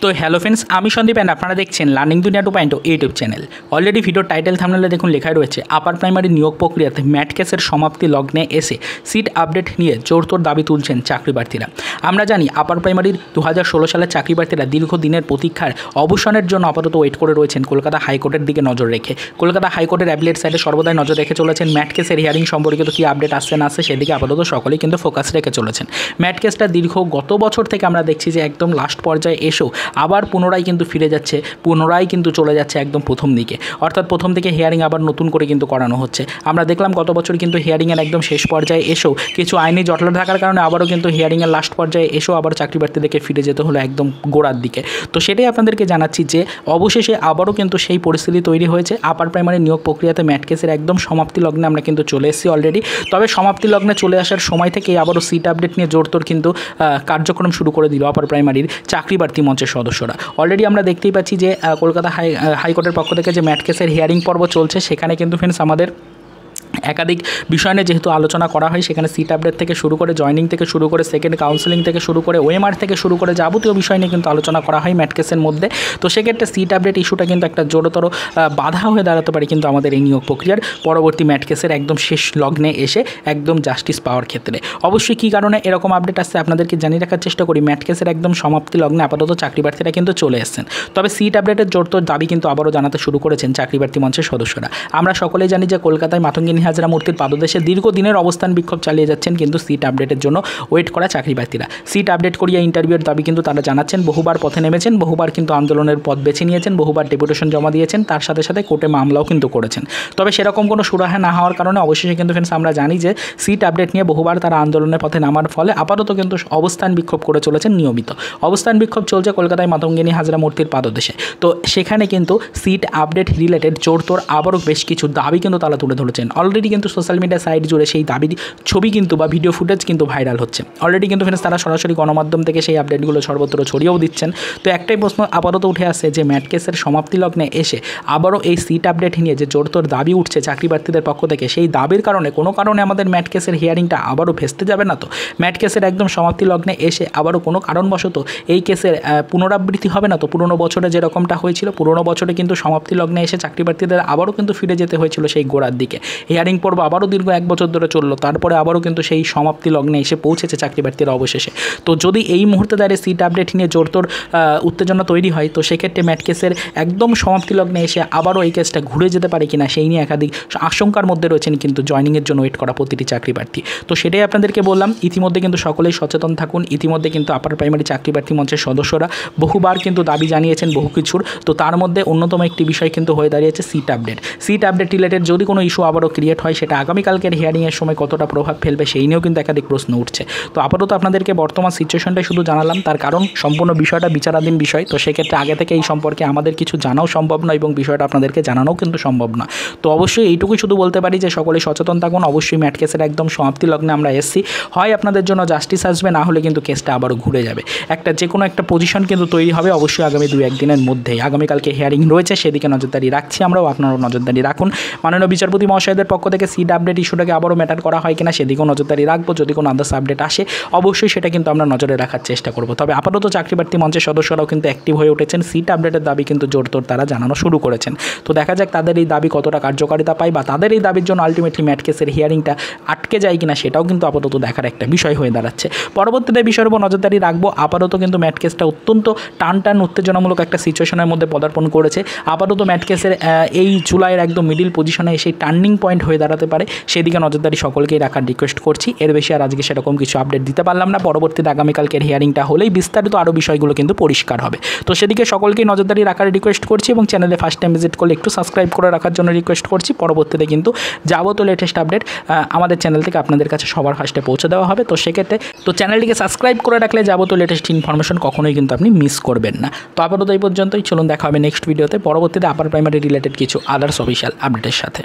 তো hello friends, আমি Sandeep and আপনারা দেখছেন লার্নিং দুনিয়া 2.0 ইউটিউব চ্যানেল। অলরেডি ভিডিওর টাইটেল থাম্বনেলে দেখুন লেখাই রয়েছে আপার প্রাইমারি নিয়োগ প্রক্রিয়াতে ম্যাট কেসের সমাপ্তি লগ্নে এসে সিট আপডেট নিয়ে জোরতোর দাবি তুলছেন চাকরি প্রার্থীরা। আমরা জানি আপার প্রাইমারির 2016 সালের চাকরি প্রার্থীরা দীর্ঘদিনের প্রতীক্ষার অবসানের জন্য আপাতত ওয়েট করে রয়েছেন কলকাতা হাইকোর্টের দিকে নজর রেখে। কলকাতা হাইকোর্টের অ্যাপিলেট সাইডে সর্বদাই নজর রেখে চলেছেন। ম্যাট কেসের হিয়ারিং সম্পর্কিত কী আপডেট আসছে না আসছে সেদিকে আপাতত সকলেই কিন্তু ফোকাস রেখে চলেছেন। ম্যাট কেসটা গত বছর থেকে আমরা দেখছি যে একদম লাস্ট পর্যায়ে এসেও আবার পুনরায় কিন্তু ফিরে যাচ্ছে, পুনরায় কিন্তু চলে যাচ্ছে একদম প্রথম দিকে, অর্থাৎ প্রথম থেকে হিয়ারিং আবার নতুন করে কিন্তু করানো হচ্ছে। আমরা দেখলাম গত বছর কিন্তু হিয়ারিংয়ের একদম শেষ পর্যায়ে এসেও কিছু আইনি জটিলতা থাকার কারণে আবারও কিন্তু হিয়ারিংয়ের লাস্ট পর্যায়ে এসেও আবার চাকরি প্রার্থীদেরকে ফিরে যেতে হলো একদম গোড়ার দিকে। তো সেটাই আপনাদেরকে জানাচ্ছি যে অবশেষে আবারও কিন্তু সেই পরিস্থিতি তৈরি হয়েছে। আপার প্রাইমারি নিয়োগ প্রক্রিয়াতে ম্যাট কেসের একদম সমাপ্তি লগ্নে আমরা কিন্তু চলে এসেছি অলরেডি। তবে সমাপ্তি লগ্নে চলে আসার সময় থেকেই আবারও সিট আপডেট নিয়ে জোরতোর কিন্তু কার্যক্রম শুরু করে দিল আপার প্রাইমারির চাকরি প্রার্থী মঞ্চের সদস্যরা। অলরেডি আমরা দেখতেই পাচ্ছি যে কলকাতা হাইকোর্টের পক্ষ থেকে যে ম্যাট কেসের হিয়ারিং পর্ব চলছে, সেখানে কিন্তু ফ্রেন্ডস আমাদের একাধিক বিষয় নিয়ে যেহেতু আলোচনা করা হয়, সেখানে সিট আপডেট থেকে শুরু করে জয়নিং থেকে শুরু করে সেকেন্ড কাউন্সেলিং থেকে শুরু করে ওএমআর থেকে শুরু করে যাবতীয় বিষয় নিয়ে কিন্তু আলোচনা করা হয় ম্যাট কেসের মধ্যে। তো সেক্ষেত্রে সিট আপডেট ইস্যুটা কিন্তু একটা জোরতর বাধা হয়ে দাঁড়াতে পারে কিন্তু আমাদের এই নিয়োগ প্রক্রিয়ার পরবর্তী ম্যাট কেসের একদম শেষ লগ্নে এসে একদম জাস্টিস পাওয়ার ক্ষেত্রে। অবশ্যই কী কারণে এরকম আপডেট আসছে আপনাদেরকে জানিয়ে রাখার চেষ্টা করি। ম্যাট কেসের একদম সমাপ্তি লগ্নে আপাতত চাকরি প্রার্থীরা কিন্তু চলে এসেছেন। তবে সিট আপডেটের জোরতোর দাবি কিন্তু আবারও জানাতে শুরু করেছেন চাকরি প্রার্থী মঞ্চের সদস্যরা। আমরা সকলেই জানি যে কলকাতায় মাতঙ্গিনী হাজরা মূর্তির পাদদেশে দীর্ঘদিনের অবস্থান বিক্ষোভ চালিয়ে যাচ্ছেন কিন্তু সিট আপডেটের জন্য ওয়েট করা চাকরি প্রার্থীরা। সিট আপডেট করিয়ে ইন্টারভিউর দাবি কিন্তু তারা জানাচ্ছেন। বহুবার পথে নেমেছেন, বহুবার কিন্তু আন্দোলনের পথ বেছে নিয়েছেন, বহুবার ডেপুটেশন জমা দিয়েছেন, তার সাথে সাথে কোর্টে মামলাও কিন্তু করেছেন। তবে সেরকম কোনো সুরাহা না হওয়ার কারণে অবশেষে কিন্তু ফ্রেন্ডস আমরা জানি যে সিট আপডেট নিয়ে বহুবার তারা আন্দোলনের পথে নামার ফলে আপাতত কিন্তু অবস্থান বিক্ষোভ করে চলেছেন নিয়মিত। অবস্থান বিক্ষোভ চলছে কলকাতায় মাতঙ্গিনী হাজরা মূর্তির পাদদেশে। তো সেখানে কিন্তু সিট আপডেট রিলেটেড জোরতোর আবারও বেশ কিছু দাবি কিন্তু তারা তুলে ধরেছেন। অলরেডি কিন্তু সোশ্যাল মিডিয়া সাইট জুড়ে সেই দাবি ছবি কিন্তু বা ভিডিও ফুটেজ কিন্তু ভাইরাল হচ্ছে অলরেডি কিন্তু ফ্রেন্ডস তারা সরাসরি গণমাধ্যম থেকে সেই আপডেটগুলো সর্বত্র ছড়িয়েও দিচ্ছেন। তো একটাই প্রশ্ন আপাতত উঠে আসছে যে ম্যাট কেসের সমাপ্তি লগ্নে এসে আবারও এই সিট আপডেট নিয়ে যে জোরতোর দাবি উঠছে চাকরি প্রার্থীদের পক্ষ থেকে, সেই দাবির কারণে কোনো কারণে আমাদের ম্যাট কেসের হিয়ারিংটা আবারও ভেস্তে যাবে না? তো ম্যাট কেসের একদম সমাপ্তি লগ্নে এসে আবারও কোনো কারণবশত এই কেসের পুনরাবৃত্তি হবে না? তো পুরনো বছরে যেরকমটা হয়েছিল, পুরনো বছরে কিন্তু সমাপ্তি লগ্নে এসে চাকরি প্রার্থীদের আবারও কিন্তু ফিরে যেতে হয়েছিল সেই গোড়ার দিকে। হিয়ারিং পর্ব আবারও দীর্ঘ 1 বছর ধরে চললো, তারপরে আবারও কিন্তু সেই সমাপ্তি লগ্নে এসে পৌঁছেছে চাকরি প্রার্থীরা অবশেষে। তো যদি এই মুহূর্তে দাঁড়িয়ে সিট আপডেট নিয়ে জোরতোর উত্তেজনা তৈরি হয়, তো সেক্ষেত্রে ম্যাট কেসের একদম সমাপ্তি লগ্নে এসে আবারও এই কেসটা ঘুরে যেতে পারে কিনা সেই নিয়ে একাধিক আশঙ্কার মধ্যে রয়েছেন কিন্তু জয়নিংয়ের জন্য ওয়েট করা প্রতিটি চাকরি প্রার্থী। তো সেটাই আপনাদেরকে বললাম, ইতিমধ্যে কিন্তু সকলেই সচেতন থাকুন। ইতিমধ্যে কিন্তু আপার প্রাইমারি চাকরি প্রার্থী মঞ্চের সদস্যরা বহুবার কিন্তু দাবি জানিয়েছেন বহু কিছুর। তো তার মধ্যে অন্যতম একটি বিষয় কিন্তু হয়ে দাঁড়িয়েছে seat update. Seat update related যদি কোনো ইস্যু আবারও ক্রিয়েট হয়, সেটা আগামীকালকের হিয়ারিংয়ের সময় কতটা প্রভাব ফেলবে সেই নিয়েও কিন্তু একাধিক প্রশ্ন উঠছে। তো আপাতত আপনাদেরকে বর্তমান সিচুয়েশনটাই শুধু জানালাম, তার কারণ সম্পূর্ণ বিষয়টা বিচারাধীন বিষয়। তো সেক্ষেত্রে আগে থেকে এই সম্পর্কে আমাদের কিছু জানাও সম্ভব নয় এবং বিষয়টা আপনাদেরকে জানানোও কিন্তু সম্ভব না। তো অবশ্যই এইটুকুই শুধু বলতে পারি যে সকলে সচেতন থাকুন। অবশ্যই ম্যাট কেসের একদম সমাপ্তি লগ্নে আমরা এসছি, হয় আপনাদের জন্য জাস্টিস আসবে, না হলে কিন্তু কেসটা আবারও ঘুরে যাবে। যে কোনো একটা পজিশন কিন্তু তৈরি হবে অবশ্যই আগামী 2-1 দিনের মধ্যেই। আগামীকালকে হিয়ারিং রয়েছে, সেদিকে নজরদারি রাখছি আমরাও, আপনারাও নজরদারি রাখুন। মাননীয় বিচারপতি মহাশয়দের পক্ষ থেকে সিট আপডেট ইস্যুটাকে আবারও ম্যাটার করা হয় কিনা সেদিকেও নজরদারি রাখবো। যদি কোনো আদার্স আপডেট আসে অবশ্যই সেটা কিন্তু আমরা নজরে রাখার চেষ্টা করব। তবে আপাতত চাকরি প্রার্থী মঞ্চের সদস্যরাও কিন্তু অ্যাক্টিভ হয়ে উঠেছেন, সিট আপডেটের দাবি কিন্তু জোরতোর তারা জানানো শুরু করেছেন। তো দেখা যাক তাদের এই দাবি কতটা কার্যকারিতা পায় বা তাদের এই দাবির জন্য আলটিমেটলি ম্যাট কেসের হিয়ারিংটা আটকে যায় কিনা সেটাও কিন্তু আপাতত দেখার একটা বিষয় হয়ে দাঁড়াচ্ছে। পরবর্তীতে বিষয়ের উপর নজরদারি রাখবো। আপাতত কিন্তু ম্যাট কেসটা অত্যন্ত টান উত্তেজনামূলক একটা সিচুয়েশনের মধ্যে পদার্পণ করেছে। আপাতত ম্যাট কেসের এই জুলাইয়ের একদম মিডিল পজিশনে সেই টার্নিং পয়েন্ট হয়ে দাঁড়াতে পারে, সেদিকে নজরদারি সকলকেই রাখার রিকোয়েস্ট করছি। এর বেশি আর আজকে সেরকম কিছু আপডেট দিতে পারলাম না। পরবর্তীতে আগামীকালকের হিয়ারিংটা হলেই বিস্তারিত আরও বিষয়গুলো কিন্তু পরিষ্কার হবে। তো সেদিকে সকলকেই নজরদারি রাখার রিকোয়েস্ট করছি এবং চ্যানেলে ফার্স্ট টাইম ভিজিট করলে একটু সাবস্ক্রাইব করে রাখার জন্য রিকোয়েস্ট করছি। পরবর্তীতে কিন্তু যাবতীয় লেটেস্ট আপডেট আমাদের চ্যানেল থেকে আপনাদের কাছে সবার ফার্স্টে পৌঁছে দেওয়া হবে। তো সেক্ষেত্রে চ্যানেলটিকে সাবস্ক্রাইব করে রাখলে যাবতীয় লেটেস্ট ইনফরমেশন কখনোই কিন্তু আপনি মিস করবেন না। তো আপাতত এই পর্যন্তই, চলুন দেখা হবে নেক্সট ভিডিওতে পরবর্তীতে আপার প্রাইমারি রিলেটেড কিছু আদার্স অফিসিয়াল আপডেটের সাথে।